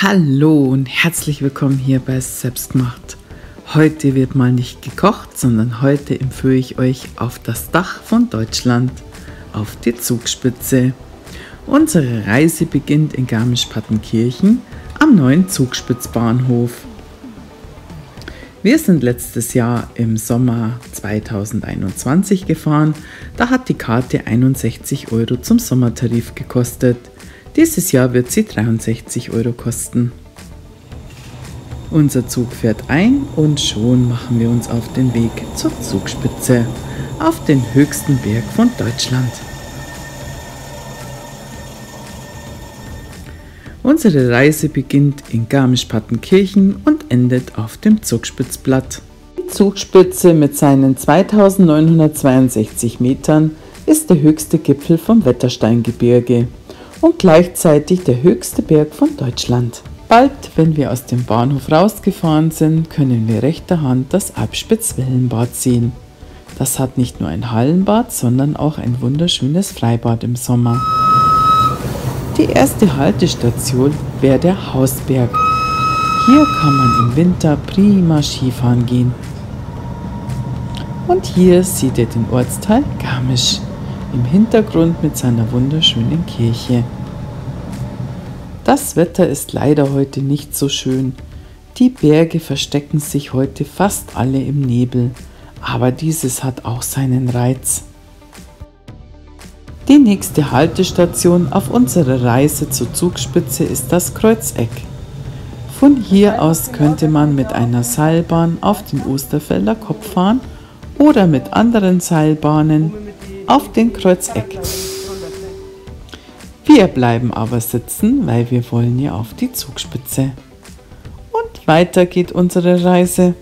Hallo und herzlich willkommen hier bei Selbstgemacht. Heute wird mal nicht gekocht, sondern heute empfehle ich euch auf das Dach von Deutschland, auf die Zugspitze. Unsere Reise beginnt in Garmisch-Partenkirchen am neuen Zugspitzbahnhof. Wir sind letztes Jahr im Sommer 2021 gefahren, da hat die Karte 61 € zum Sommertarif gekostet. Dieses Jahr wird sie 63 € kosten. Unser Zug fährt ein und schon machen wir uns auf den Weg zur Zugspitze, auf den höchsten Berg von Deutschland. Unsere Reise beginnt in Garmisch-Partenkirchen und endet auf dem Zugspitzplatt. Die Zugspitze mit seinen 2962 Metern ist der höchste Gipfel vom Wettersteingebirge und gleichzeitig der höchste Berg von Deutschland. Bald, wenn wir aus dem Bahnhof rausgefahren sind, können wir rechter Hand das Alpspitz-Wellenbad sehen. Das hat nicht nur ein Hallenbad, sondern auch ein wunderschönes Freibad im Sommer. Die erste Haltestation wäre der Hausberg. Hier kann man im Winter prima Skifahren gehen. Und hier seht ihr den Ortsteil Garmisch, im Hintergrund mit seiner wunderschönen Kirche. Das Wetter ist leider heute nicht so schön. Die Berge verstecken sich heute fast alle im Nebel, aber dieses hat auch seinen Reiz. Die nächste Haltestation auf unserer Reise zur Zugspitze ist das Kreuzeck. Von hier aus könnte man mit einer Seilbahn auf den Osterfelder Kopf fahren oder mit anderen Seilbahnen auf den Kreuzeck. Wir bleiben aber sitzen, weil wir wollen ja auf die Zugspitze. Und weiter geht unsere Reise.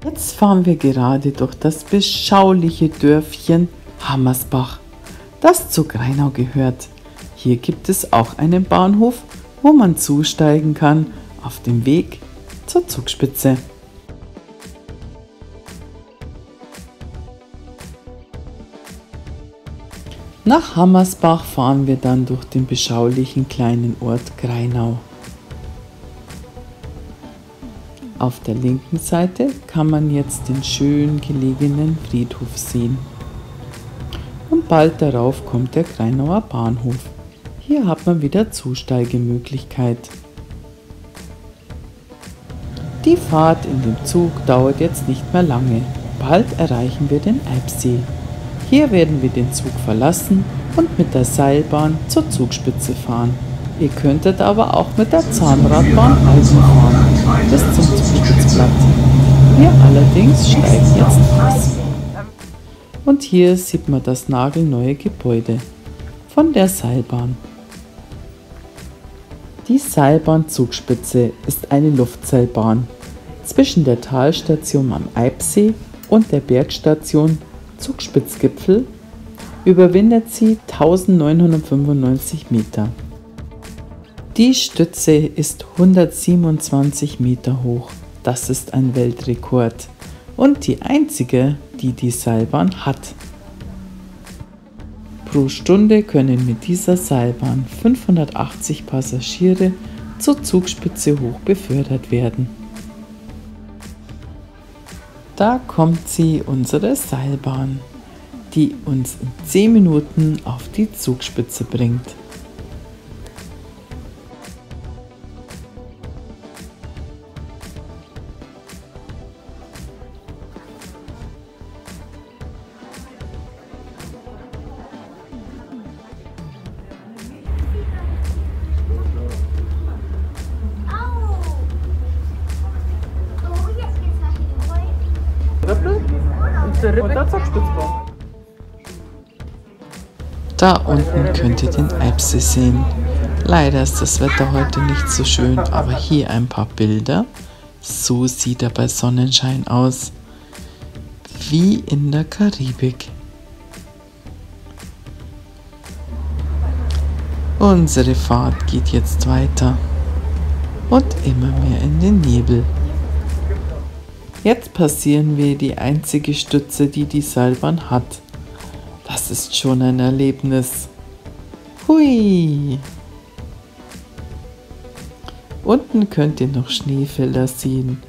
Jetzt fahren wir gerade durch das beschauliche Dörfchen Hammersbach, das zu Grainau gehört. Hier gibt es auch einen Bahnhof, wo man zusteigen kann auf dem Weg zur Zugspitze. Nach Hammersbach fahren wir dann durch den beschaulichen kleinen Ort Grainau. Auf der linken Seite kann man jetzt den schön gelegenen Friedhof sehen. Und bald darauf kommt der Grainauer Bahnhof. Hier hat man wieder Zusteigemöglichkeit. Die Fahrt in dem Zug dauert jetzt nicht mehr lange. Bald erreichen wir den Eibsee. Hier werden wir den Zug verlassen und mit der Seilbahn zur Zugspitze fahren. Ihr könntet aber auch mit der Zahnradbahn außen fahren, bis zum Zugspitzplatt. Wir allerdings steigen jetzt aus. Und hier sieht man das nagelneue Gebäude von der Seilbahn. Die Seilbahn Zugspitze ist eine Luftseilbahn. Zwischen der Talstation am Eibsee und der Bergstation Zugspitzgipfel überwindet sie 1995 Meter. Die Stütze ist 127 Meter hoch. Das ist ein Weltrekord und die einzige, die die Seilbahn hat. Pro Stunde können mit dieser Seilbahn 580 Passagiere zur Zugspitze hoch befördert werden. Da kommt sie, unsere Seilbahn, die uns in 10 Minuten auf die Zugspitze bringt. Und der Zugspitzbahn. Da unten könnt ihr den Eibsee sehen. Leider ist das Wetter heute nicht so schön, aber hier ein paar Bilder. So sieht er bei Sonnenschein aus. Wie in der Karibik. Unsere Fahrt geht jetzt weiter und immer mehr in den Nebel. Jetzt passieren wir die einzige Stütze, die die Seilbahn hat. Das ist schon ein Erlebnis. Hui! Unten könnt ihr noch Schneefelder sehen.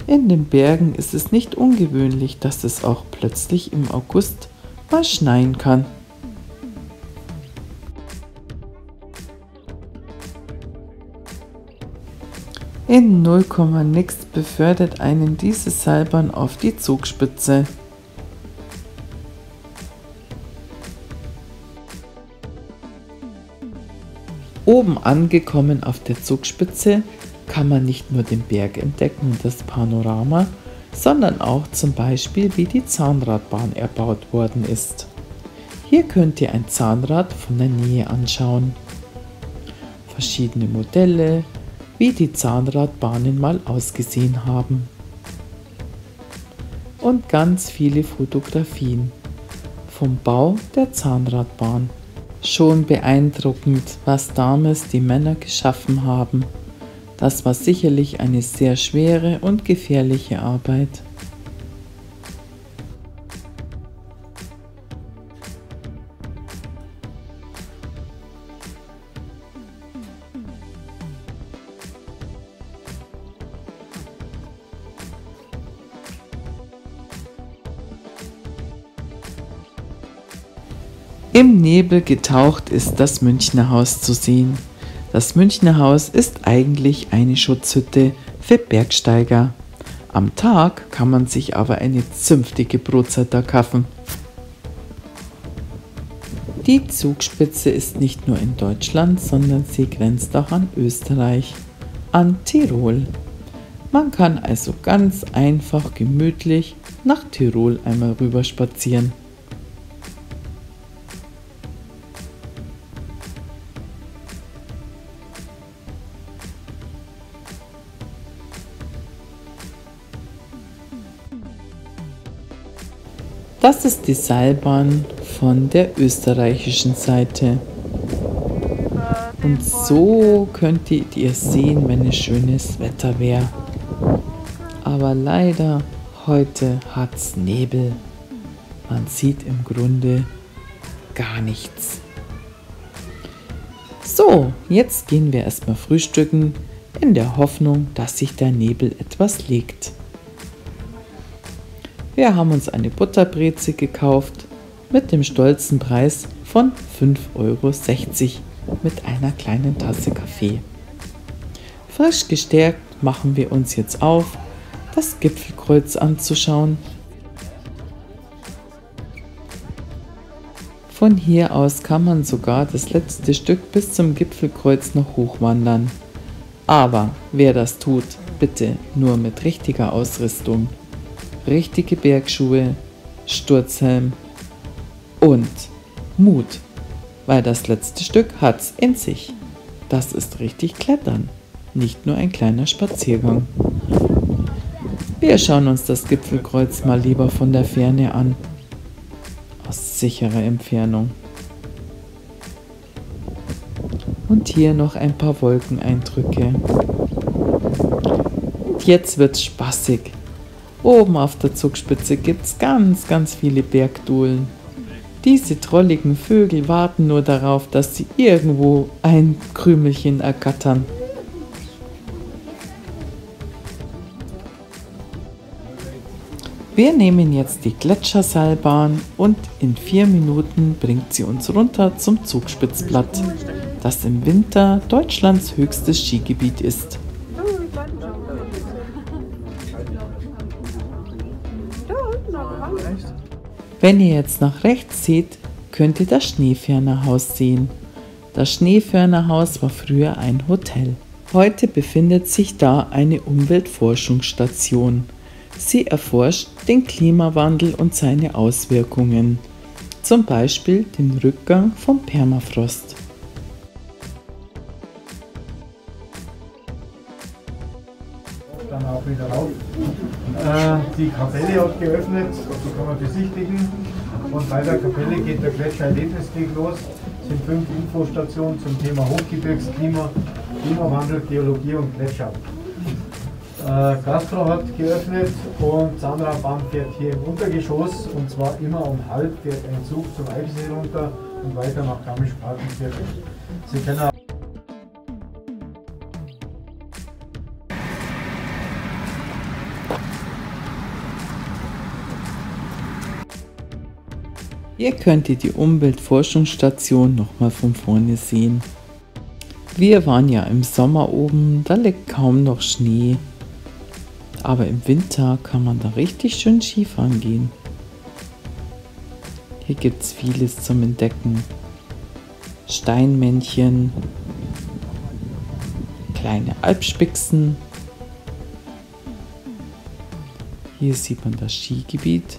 In den Bergen ist es nicht ungewöhnlich, dass es auch plötzlich im August mal schneien kann. In 0, nix befördert einen diese Seilbahn auf die Zugspitze. Oben angekommen auf der Zugspitze kann man nicht nur den Berg entdecken und das Panorama, sondern auch zum Beispiel, wie die Zahnradbahn erbaut worden ist. Hier könnt ihr ein Zahnrad von der Nähe anschauen. Verschiedene Modelle, wie die Zahnradbahnen mal ausgesehen haben. Und ganz viele Fotografien vom Bau der Zahnradbahn. Schon beeindruckend, was damals die Männer geschaffen haben. Das war sicherlich eine sehr schwere und gefährliche Arbeit. Im Nebel getaucht ist das Münchner Haus zu sehen. Das Münchner Haus ist eigentlich eine Schutzhütte für Bergsteiger. Am Tag kann man sich aber eine zünftige Brotzeit da kaufen. Die Zugspitze ist nicht nur in Deutschland, sondern sie grenzt auch an Österreich, an Tirol. Man kann also ganz einfach gemütlich nach Tirol einmal rüber spazieren. Das ist die Seilbahn von der österreichischen Seite. Und so könntet ihr sehen, wenn es schönes Wetter wäre. Aber leider heute hat's Nebel. Man sieht im Grunde gar nichts. So, jetzt gehen wir erstmal frühstücken, in der Hoffnung, dass sich der Nebel etwas legt. Wir haben uns eine Butterbreze gekauft mit dem stolzen Preis von 5,60 € mit einer kleinen Tasse Kaffee. Frisch gestärkt machen wir uns jetzt auf, das Gipfelkreuz anzuschauen. Von hier aus kann man sogar das letzte Stück bis zum Gipfelkreuz noch hochwandern. Aber wer das tut, bitte nur mit richtiger Ausrüstung. Richtige Bergschuhe, Sturzhelm und Mut, weil das letzte Stück hat's in sich. Das ist richtig Klettern, nicht nur ein kleiner Spaziergang. Wir schauen uns das Gipfelkreuz mal lieber von der Ferne an, aus sicherer Entfernung. Und hier noch ein paar Wolkeneindrücke. Und jetzt wird's spaßig. Oben auf der Zugspitze gibt's ganz viele Bergdohlen. Diese drolligen Vögel warten nur darauf, dass sie irgendwo ein Krümelchen ergattern. Wir nehmen jetzt die Gletscherseilbahn und in 4 Minuten bringt sie uns runter zum Zugspitzplatt, das im Winter Deutschlands höchstes Skigebiet ist. Wenn ihr jetzt nach rechts seht, könnt ihr das Schneefernerhaus sehen. Das Schneefernerhaus war früher ein Hotel. Heute befindet sich da eine Umweltforschungsstation. Sie erforscht den Klimawandel und seine Auswirkungen, zum Beispiel den Rückgang vom Permafrost. Dann auch wieder rauf. Die Kapelle hat geöffnet, die kann man besichtigen. Und bei der Kapelle geht der Gletschererlebnisweg los. Es sind 5 Infostationen zum Thema Hochgebirgsklima, Klimawandel, Geologie und Gletscher. Gastro hat geöffnet und Zahnradbahn fährt hier im Untergeschoss und zwar immer um halb fährt ein Zug zum Eibsee runter und weiter nach Garmisch-Partenkirchen. Sie können Hier könnt ihr die Umweltforschungsstation nochmal von vorne sehen. Wir waren ja im Sommer oben, da liegt kaum noch Schnee. Aber im Winter kann man da richtig schön Skifahren gehen. Hier gibt es vieles zum Entdecken. Steinmännchen, kleine Alpspixen. Hier sieht man das Skigebiet,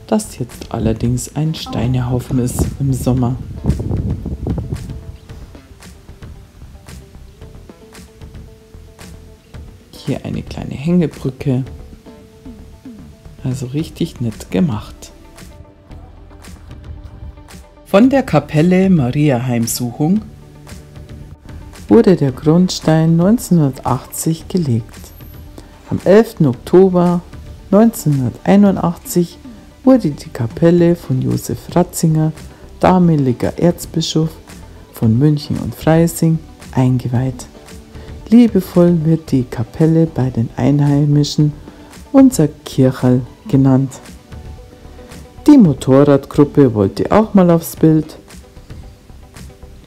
das jetzt allerdings ein Steinehaufen ist im Sommer. Hier eine kleine Hängebrücke, also richtig nett gemacht. Von der Kapelle Maria Heimsuchung wurde der Grundstein 1980 gelegt. Am 11. Oktober 1981 wurde die Kapelle von Josef Ratzinger, damaliger Erzbischof von München und Freising, eingeweiht. Liebevoll wird die Kapelle bei den Einheimischen unser Kircherl genannt. Die Motorradgruppe wollte auch mal aufs Bild.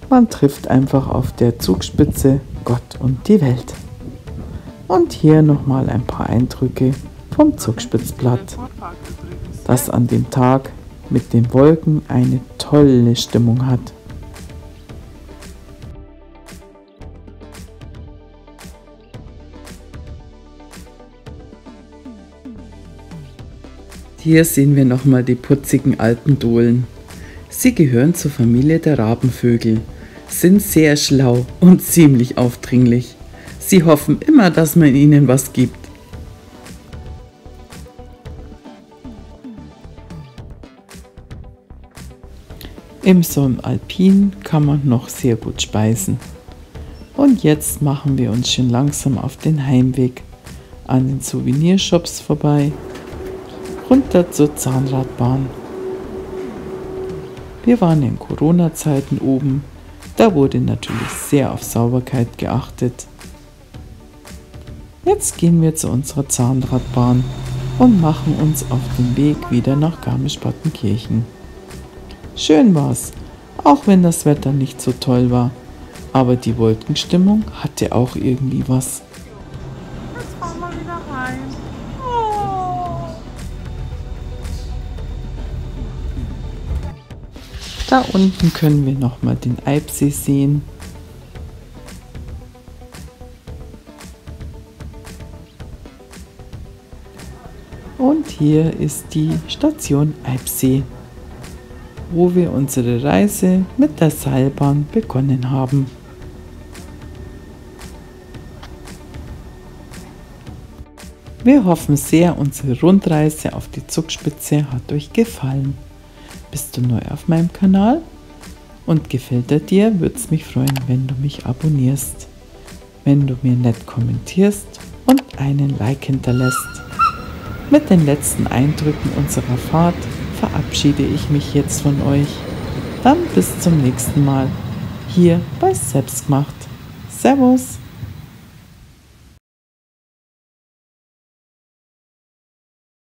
Man trifft einfach auf der Zugspitze Gott und die Welt. Und hier nochmal ein paar Eindrücke vom Zugspitzplatt, das an dem Tag mit den Wolken eine tolle Stimmung hat. Hier sehen wir nochmal die putzigen alten Dohlen. Sie gehören zur Familie der Rabenvögel, sind sehr schlau und ziemlich aufdringlich. Sie hoffen immer, dass man ihnen was gibt. Im Somm Alpin kann man noch sehr gut speisen. Und jetzt machen wir uns schon langsam auf den Heimweg an den Souvenirshops vorbei, runter zur Zahnradbahn. Wir waren in Corona-Zeiten oben, da wurde natürlich sehr auf Sauberkeit geachtet. Jetzt gehen wir zu unserer Zahnradbahn und machen uns auf den Weg wieder nach Garmisch-Partenkirchen. Schön war's, auch wenn das Wetter nicht so toll war, aber die Wolkenstimmung hatte auch irgendwie was. Jetzt fahren wir wieder heim. Oh. Da unten können wir nochmal den Eibsee sehen. Und hier ist die Station Eibsee, wo wir unsere Reise mit der Seilbahn begonnen haben. Wir hoffen sehr, unsere Rundreise auf die Zugspitze hat euch gefallen. Bist du neu auf meinem Kanal und gefällt er dir, würde es mich freuen, wenn du mich abonnierst, wenn du mir nett kommentierst und einen Like hinterlässt. Mit den letzten Eindrücken unserer Fahrt verabschiede ich mich jetzt von euch. Dann bis zum nächsten Mal hier bei Selbstgemacht. Servus!